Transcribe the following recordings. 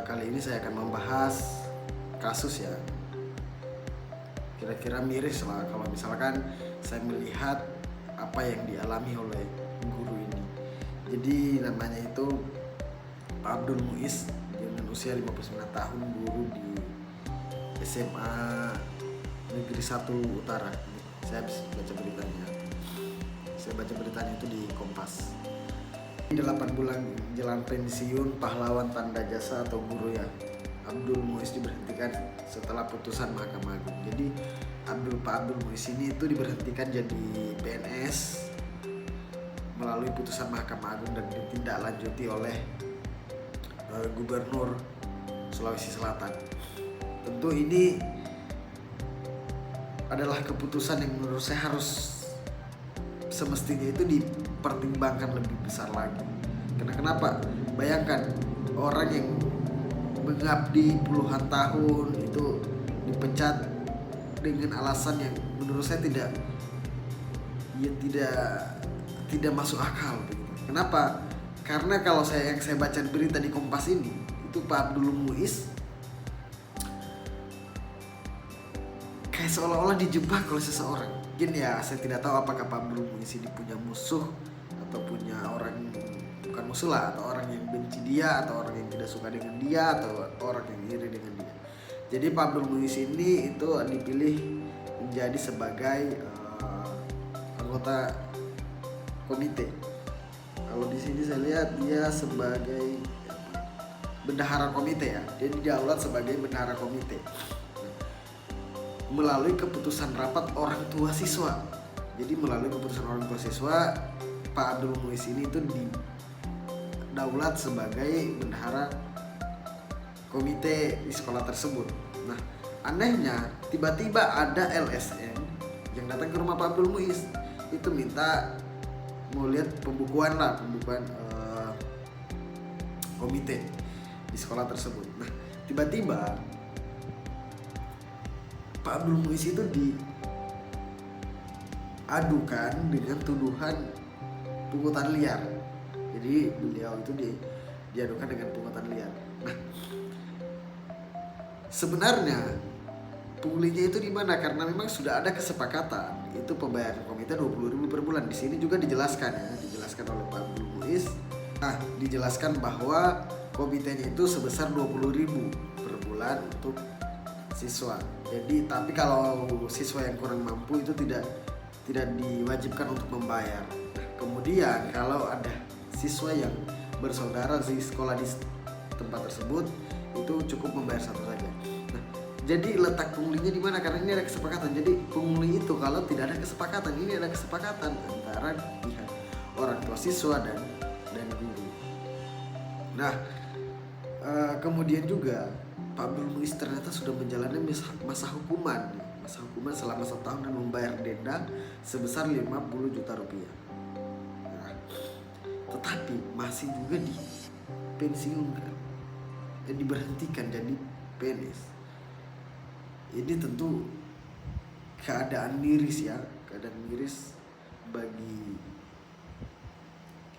Kali ini saya akan membahas kasus ya, kira-kira miris lah kalau misalkan saya melihat apa yang dialami oleh guru ini. Jadi namanya itu Pak Abdul Muiz dengan usia 59 tahun, guru di SMA Negeri 1 Utara. Saya habis baca beritanya. Saya baca beritanya itu di Kompas. 8 bulan jelang pensiun, pahlawan tanda jasa atau guru ya, Abdul Muiz diberhentikan setelah putusan Mahkamah Agung. Jadi Pak Abdul Muiz ini itu diberhentikan jadi PNS melalui putusan Mahkamah Agung dan ditindaklanjuti oleh Gubernur Sulawesi Selatan. Tentu ini adalah keputusan yang menurut saya harus semestinya itu dipertimbangkan lebih besar lagi. Karena kenapa? Bayangkan orang yang mengabdi puluhan tahun itu dipecat dengan alasan yang menurut saya tidak masuk akal begitu. Kenapa? Karena kalau yang saya baca berita di Kompas ini, itu Pak Abdul Muiz kayak seolah-olah dijebak oleh seseorang. Mungkin ya, saya tidak tahu apakah Pak Abdul Muiz ini punya musuh atau punya orang, bukan musuh lah, atau orang yang benci dia, atau orang yang tidak suka dengan dia, atau orang yang iri dengan dia. Jadi Pak Abdul Muiz ini itu dipilih menjadi sebagai anggota komite. Kalau di sini saya lihat dia sebagai bendahara komite ya. Dia didaulat sebagai bendahara komite melalui keputusan rapat orang tua siswa. Jadi melalui keputusan orang tua siswa, Pak Abdul Muiz ini itu didaulat sebagai bendahara komite di sekolah tersebut. Nah, anehnya tiba-tiba ada LSM yang datang ke rumah Pak Abdul Muiz, itu minta mau lihat pembukuan komite di sekolah tersebut. Nah, tiba-tiba Pak Abdul Muiz itu diadukan dengan tuduhan pungutan liar. Jadi beliau itu diadukan dengan pungutan liar. Nah, sebenarnya punglinya itu di mana? Karena memang sudah ada kesepakatan itu pembayaran komite 20.000 per bulan. Di sini juga dijelaskan oleh Pak Abdul Muiz. Nah, dijelaskan bahwa komitenya itu sebesar 20.000 per bulan untuk siswa. Jadi tapi kalau siswa yang kurang mampu itu tidak diwajibkan untuk membayar. Nah, kemudian kalau ada siswa yang bersaudara di sekolah di tempat tersebut itu cukup membayar satu saja. Nah, jadi letak punglinya di mana? Karena ini ada kesepakatan. Jadi pungli itu kalau tidak ada kesepakatan, ini ada kesepakatan antara pihak orang tua siswa dan guru. Nah, kemudian juga Pak Abdul Muiz ternyata sudah menjalani masa hukuman selama 1 tahun dan membayar denda sebesar 50 juta rupiah. Nah, tetapi masih juga dipensiunkan dan diberhentikan jadi PNS. Ini tentu keadaan miris bagi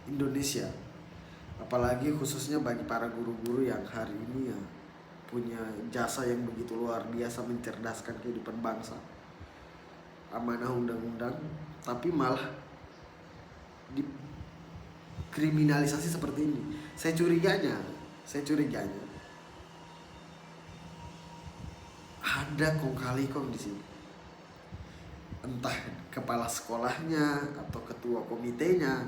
Indonesia, apalagi khususnya bagi para guru-guru yang hari ini ya punya jasa yang begitu luar biasa mencerdaskan kehidupan bangsa. Amanah undang-undang, tapi malah dikriminalisasi seperti ini. Saya curiganya ada kong kali kong di sini. Entah kepala sekolahnya atau ketua komitenya.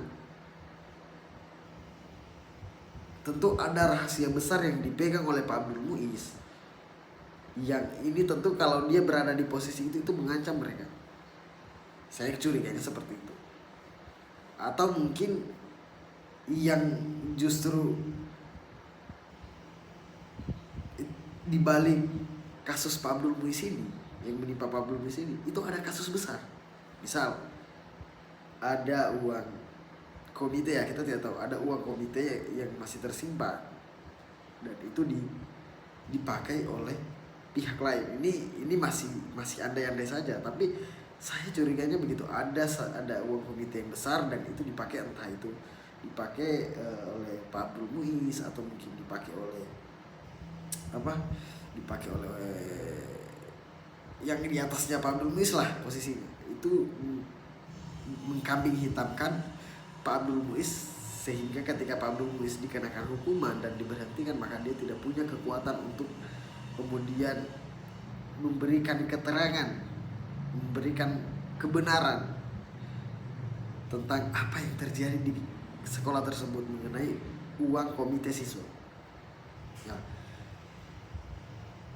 Tentu ada rahasia besar yang dipegang oleh Pak Abdul Muiz. Yang ini tentu kalau dia berada di posisi itu mengancam mereka. Saya curiganya seperti itu. Atau mungkin yang justru dibalik kasus Pak Abdul Muiz ini, yang menimpa Pak Abdul Muiz ini, itu ada kasus besar. Misal ada uang komite ya, kita tidak tahu, ada uang komite yang masih tersimpan dan itu dipakai oleh pihak lain. Ini masih andai-andai saja, tapi saya curiganya begitu. Ada uang komite yang besar dan itu dipakai, entah itu dipakai oleh Pak Abdul Muiz atau mungkin dipakai oleh apa dipakai oleh yang di atasnya Pak Abdul Muiz lah posisinya, itu mengkambing hitamkan Pak Abdul Muiz, sehingga ketika Pak Abdul Muiz dikenakan hukuman dan diberhentikan, maka dia tidak punya kekuatan untuk kemudian memberikan keterangan, memberikan kebenaran tentang apa yang terjadi di sekolah tersebut mengenai uang komite siswa. Ya.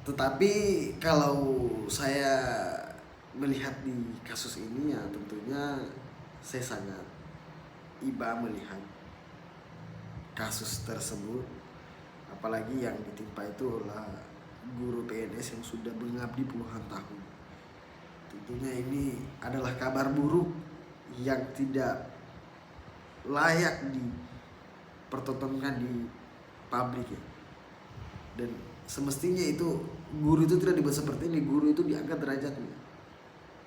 Tetapi kalau saya melihat di kasus ini ya tentunya saya sangat iba melihat kasus tersebut, apalagi yang ditimpa itu adalah guru PNS yang sudah mengabdi puluhan tahun. Tentunya ini adalah kabar buruk yang tidak layak dipertontonkan di publik ya. Dan semestinya itu guru itu tidak dibuat seperti ini, guru itu diangkat derajatnya.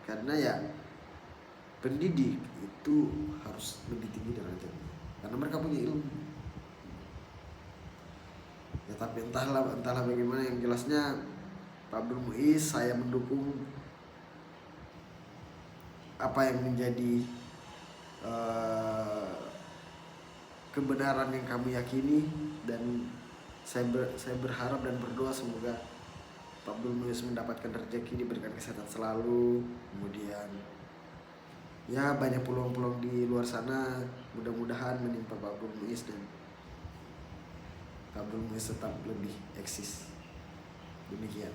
Karena ya pendidik itu harus lebih tinggi derajatnya, karena mereka punya ilmu. Ya tapi entahlah bagaimana, yang jelasnya Pak Abdul Muiz saya mendukung apa yang menjadi kebenaran yang kami yakini, dan saya berharap dan berdoa semoga Pak Abdul Muiz mendapatkan rezeki, diberikan kesehatan selalu, kemudian ya banyak peluang-peluang di luar sana, mudah-mudahan menimpa Pak Abdul Muiz dan Pak Abdul Muiz tetap lebih eksis. Demikian.